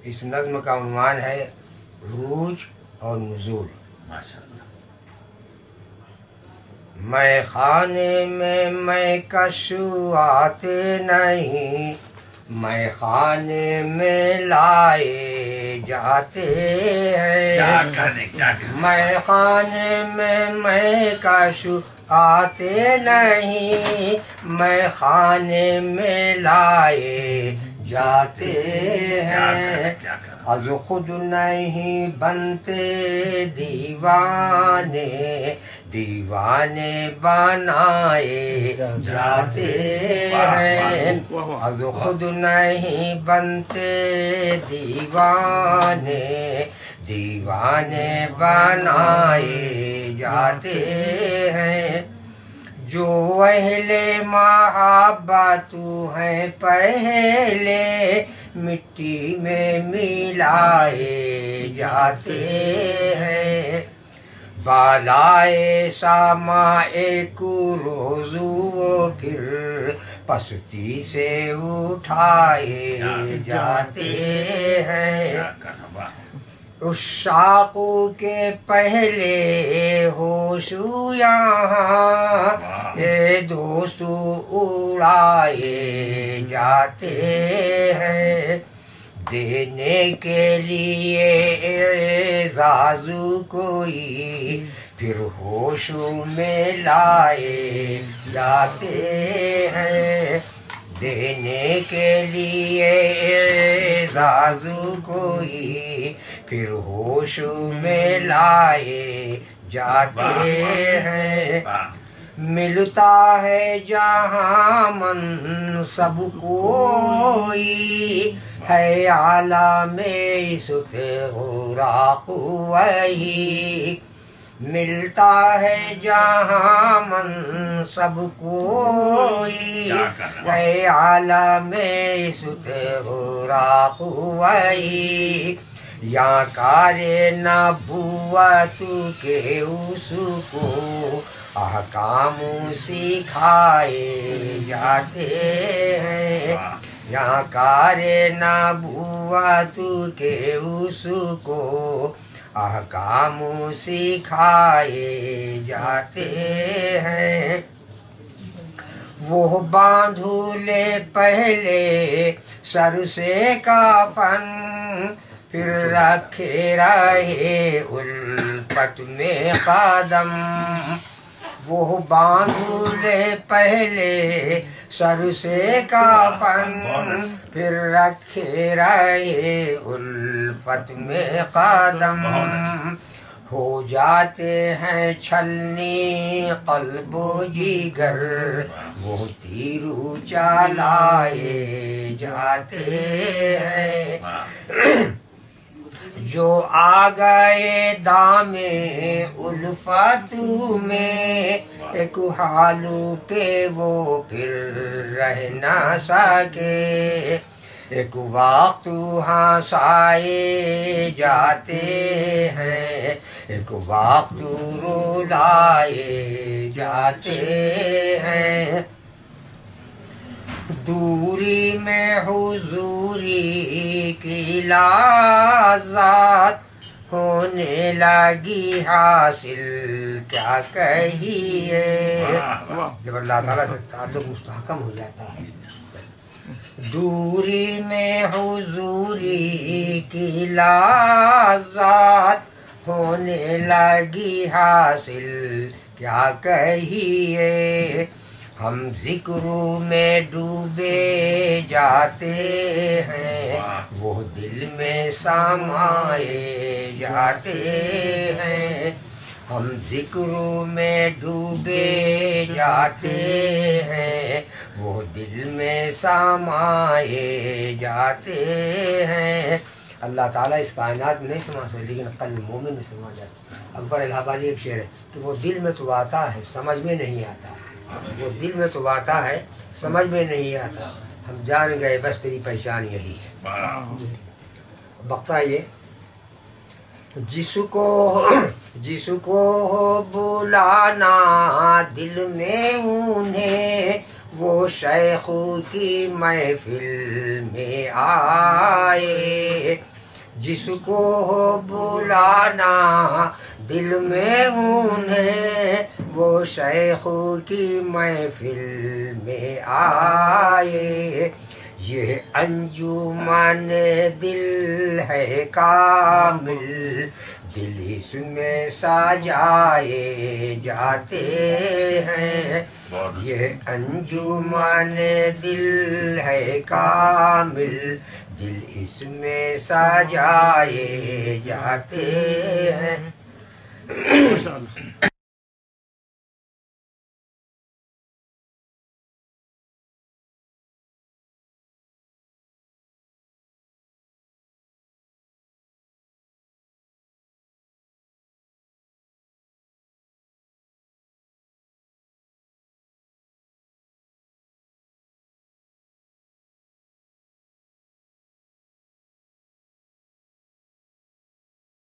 اس نظم کا عنوان ہے عروج اور نزول۔ میں خانے میں میں کشو آتے نہیں، میں خانے میں لائے جاتے ہیں، میں خانے میں کشو آتے نہیں، میں خانے میں لائے جاتے ہیں، از خود نہیں بنتے دیوانے، دیوانے بنائے جاتے ہیں، از خود نہیں بنتے دیوانے، دیوانے بنائے جاتے ہیں، جو اہل محبت ہیں پہلے مٹی میں ملائے جاتے ہیں، بالائے سامائے روز وہ پھر پستی سے اٹھائے جاتے ہیں، عشاق کے پہلے ہوش یہاں اے دوست اڑائے جاتے ہیں، دینے کے لیے اعزاز کوئی پھر ہوش میں لائے جاتے ہیں، دینے کے لیے اعزاز کوئی پھر ہوش میں لائے جاتے ہیں، ملتا ہے جہاں منصب کوئی ہے عالم استغراق وہی، ملتا ہے جہاں منصب کوئی ہے عالم استغراق وہی، یا کار نبوت کے اس کو احکام سکھائے جاتے ہیں، یا کار نبوت کے اس کو احکام سکھائے جاتے ہیں، وہ باندھو لے پہلے سر سے کفن پھر رکھے رہے الفت میں قدم، وہ باندھو لے پہلے سر سے کفن پھر رکھے رہے الفت میں قدم، ہو جاتے ہیں چھلنی قلب و جگر وہ تیرو چلائے جاتے ہیں، جو آ گئے دام الفت میں ایک حالو پہ وہ پھر رہ نہ سکے، ایک وقت ہنسائے جاتے ہیں، ایک وقت رلائے جاتے ہیں، دوری میں حضوری کی لذت ہونے لگی حاصل کیا کہیے، جب اللہ تعالیٰ سے تعلق مستحکم ہو جاتا ہے، دوری میں حضوری کی لذت ہونے لگی حاصل کیا کہیے، ہم ذکروں میں ڈوبے جاتے ہیں، وہ دل میں سمائے جاتے ہیں، ہم ذکروں میں ڈوبے جاتے ہیں، وہ دل میں سمائے جاتے ہیں، اللہ تعالیٰ اس کائنات میں نہیں سما سکتے لیکن قلب مومن میں سما جاتا ہے۔ اکبر الہ آبادی ایک شعر ہے کہ وہ دل میں تو آتا ہے سمجھ میں نہیں آتا، وہ دل میں تو آتا ہے سمجھ میں نہیں آتا، ہم جان گئے بس تیری پہچان یہی ہے۔ بقتا یہ جس کو بلانا دل میں انہیں وہ شیخ کی محفل میں آئے، جس کو ہو بلانا دل میں انہیں وہ شیخ کی محفل میں آئے. یہ انجمن دل ہے کامل، دل اس میں سجائے جاتے ہیں. یہ انجمن دل ہے کامل، دل اس میں سجائے جاتے ہیں.